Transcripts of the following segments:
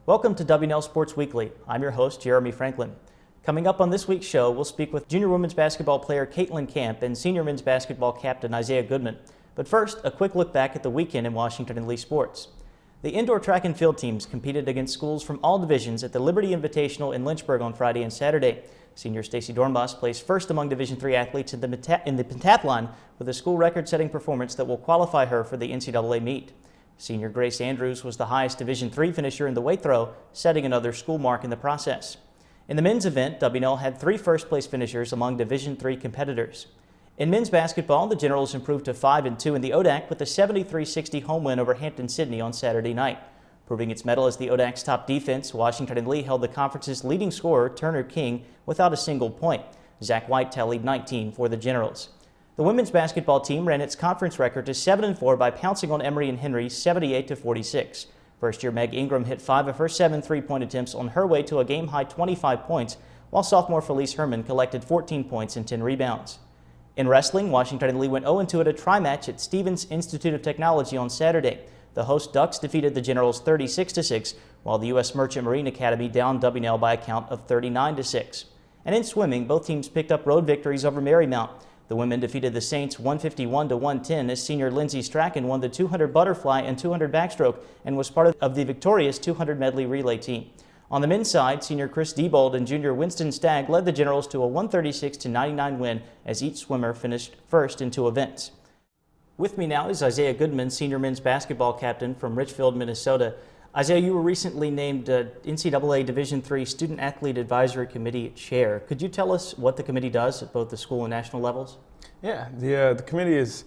Welcome to WNL Sports Weekly. I'm your host, Jeremy Franklin. Coming up on this week's show, we'll speak with junior women's basketball player Kaitlyn Kamp and senior men's basketball captain Isaiah Goodman. But first, a quick look back at the weekend in Washington and Lee sports. The indoor track and field teams competed against schools from all divisions at the Liberty Invitational in Lynchburg on Friday and Saturday. Senior Stacy Dornbos placed first among Division III athletes in the pentathlon with a school record-setting performance that will qualify her for the NCAA meet. Senior Grace Andrews was the highest Division III finisher in the weight throw, setting another school mark in the process. In the men's event, WNL had 3 first-place finishers among Division III competitors. In men's basketball, the Generals improved to 5-2 in the ODAC with a 73-60 home win over Hampton-Sydney on Saturday night. Proving its mettle as the ODAC's top defense, Washington and Lee held the conference's leading scorer, Turner King, without a single point. Zach White tallied 19 for the Generals. The women's basketball team ran its conference record to 7-4 by pouncing on Emory and Henry 78-46. First-year Meg Ingram hit 5 of her 7 three-point attempts on her way to a game-high 25 points, while sophomore Felice Herman collected 14 points and 10 rebounds. In wrestling, Washington and Lee went 0-2 at a tri-match at Stevens Institute of Technology on Saturday. The host Ducks defeated the Generals 36-6, while the U.S. Merchant Marine Academy downed WNL by a count of 39-6. And in swimming, both teams picked up road victories over Marymount. The women defeated the Saints 151-110 as senior Lindsay Strachan won the 200 butterfly and 200 backstroke and was part of the victorious 200 medley relay team. On the men's side, senior Chris Diebold and junior Winston Stagg led the Generals to a 136-99 win as each swimmer finished first in 2 events. With me now is Isaiah Goodman, senior men's basketball captain from Richfield, Minnesota. Isaiah, you were recently named NCAA Division III Student Athlete Advisory Committee Chair. Could you tell us what the committee does at both the school and national levels? Yeah, the committee is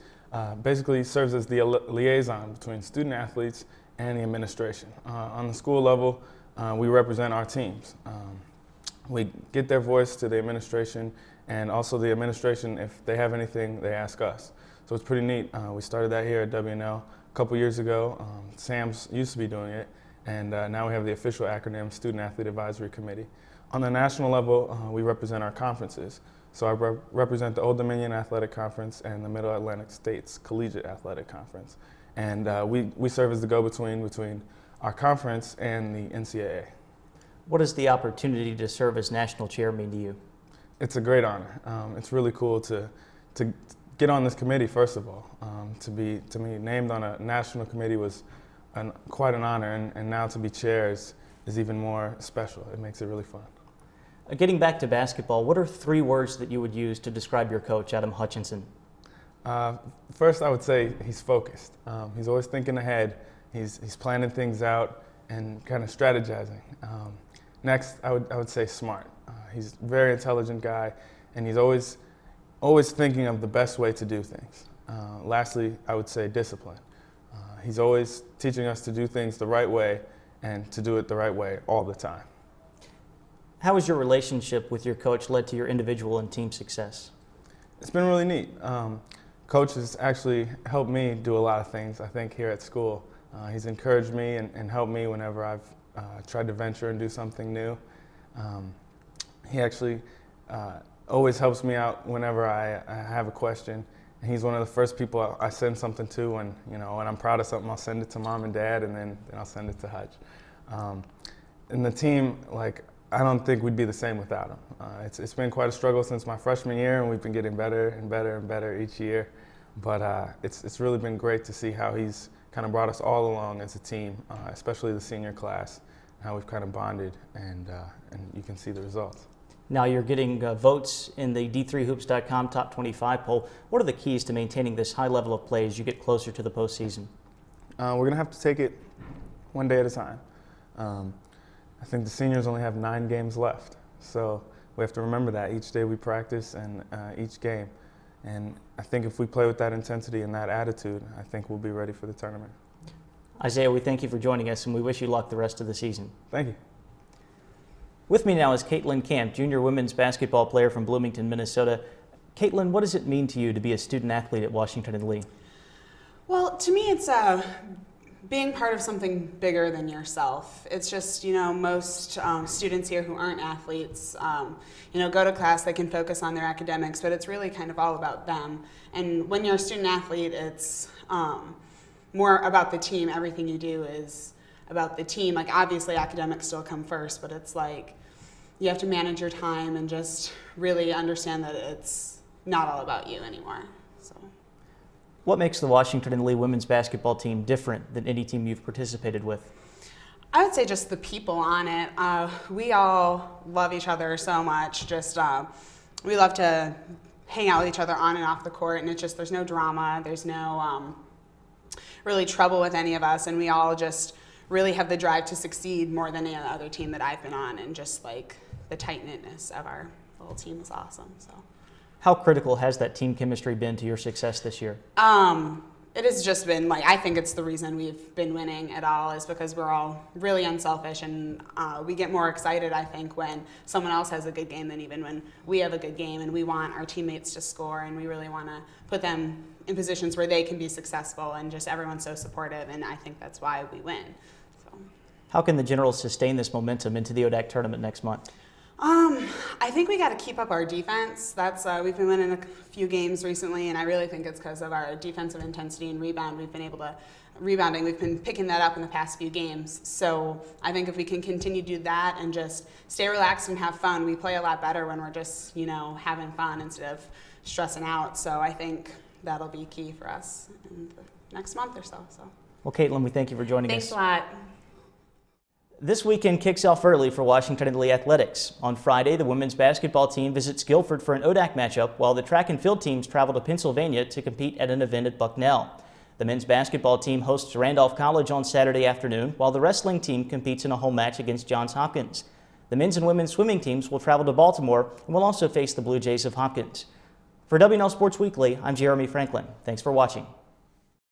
basically serves as the liaison between student athletes and the administration. On the school level, we represent our teams. We get their voice to the administration, and also the administration, if they have anything, they ask us. So it's pretty neat. We started that here at WNL a couple years ago. Sam's used to be doing it, and now we have the official acronym Student Athlete Advisory Committee. On the national level, we represent our conferences. So I represent the Old Dominion Athletic Conference and the Middle Atlantic States Collegiate Athletic Conference. And we serve as the go-between between our conference and the NCAA. What does the opportunity to serve as national chair mean to you? It's a great honor. It's really cool to get on this committee, first of all. To be named on a national committee was quite an honor, and now to be chair is even more special. It makes it really fun. Getting back to basketball, what are 3 words that you would use to describe your coach, Adam Hutchinson? First, I would say he's focused. He's always thinking ahead. He's planning things out and kind of strategizing. Next, I would say smart. He's a very intelligent guy, and he's always thinking of the best way to do things. Lastly, I would say discipline. He's always teaching us to do things the right way and to do it the right way all the time. How has your relationship with your coach led to your individual and team success? It's been really neat. Coach has actually helped me do a lot of things, I think, here at school. He's encouraged me and helped me whenever I've tried to venture and do something new. He actually always helps me out whenever I have a question. And he's one of the first people I send something to when I'm proud of something. I'll send it to mom and dad, and then I'll send it to Hutch. And the team, I don't think we'd be the same without him. It's been quite a struggle since my freshman year, and we've been getting better and better and better each year. But it's really been great to see how he's kind of brought us all along as a team, especially the senior class, how we've kind of bonded, and you can see the results. Now you're getting votes in the D3Hoops.com Top 25 poll. What are the keys to maintaining this high level of play as you get closer to the postseason? We're going to have to take it one day at a time. I think the seniors only have 9 games left, so we have to remember that each day we practice and each game. And I think if we play with that intensity and that attitude, I think we'll be ready for the tournament. Isaiah, we thank you for joining us, and we wish you luck the rest of the season. Thank you. With me now is Kaitlyn Kamp, junior women's basketball player from Bloomington, Minnesota. Kaitlyn, what does it mean to you to be a student athlete at Washington and Lee? Well, to me, it's being part of something bigger than yourself. It's just, most students here who aren't athletes, go to class, they can focus on their academics, but it's really kind of all about them. And when you're a student athlete, it's more about the team. Everything you do is about the team. Like, obviously academics still come first, but it's like you have to manage your time and just really understand that it's not all about you anymore. So, what makes the Washington and Lee women's basketball team different than any team you've participated with? I would say just the people on it. We all love each other so much. Just we love to hang out with each other on and off the court, and it's just there's no drama, there's no really trouble with any of us, and we all just really have the drive to succeed more than any other team that I've been on, and just like the tight-knitness of our little team is awesome. So, how critical has that team chemistry been to your success this year? It has just been like, I think it's the reason we've been winning at all is because we're all really unselfish, and we get more excited, I think, when someone else has a good game than even when we have a good game, and we want our teammates to score, and we really want to put them in positions where they can be successful, and just everyone's so supportive, and I think that's why we win. So, how can the Generals sustain this momentum into the ODAC tournament next month? I think we got to keep up our defense. That's we've been winning a few games recently, and I really think it's because of our defensive intensity and rebound. We've been able to rebounding. We've been picking that up in the past few games. So I think if we can continue to do that and just stay relaxed and have fun, we play a lot better when we're just having fun instead of stressing out. So I think that'll be key for us in the next month or so. Well, Kaitlyn, we thank you for joining us. Thanks a lot. This weekend kicks off early for Washington and Lee athletics. On Friday, the women's basketball team visits Guilford for an ODAC matchup, while the track and field teams travel to Pennsylvania to compete at an event at Bucknell. The men's basketball team hosts Randolph College on Saturday afternoon, while the wrestling team competes in a home match against Johns Hopkins. The men's and women's swimming teams will travel to Baltimore and will also face the Blue Jays of Hopkins. For WNL Sports Weekly, I'm Jeremy Franklin. Thanks for watching.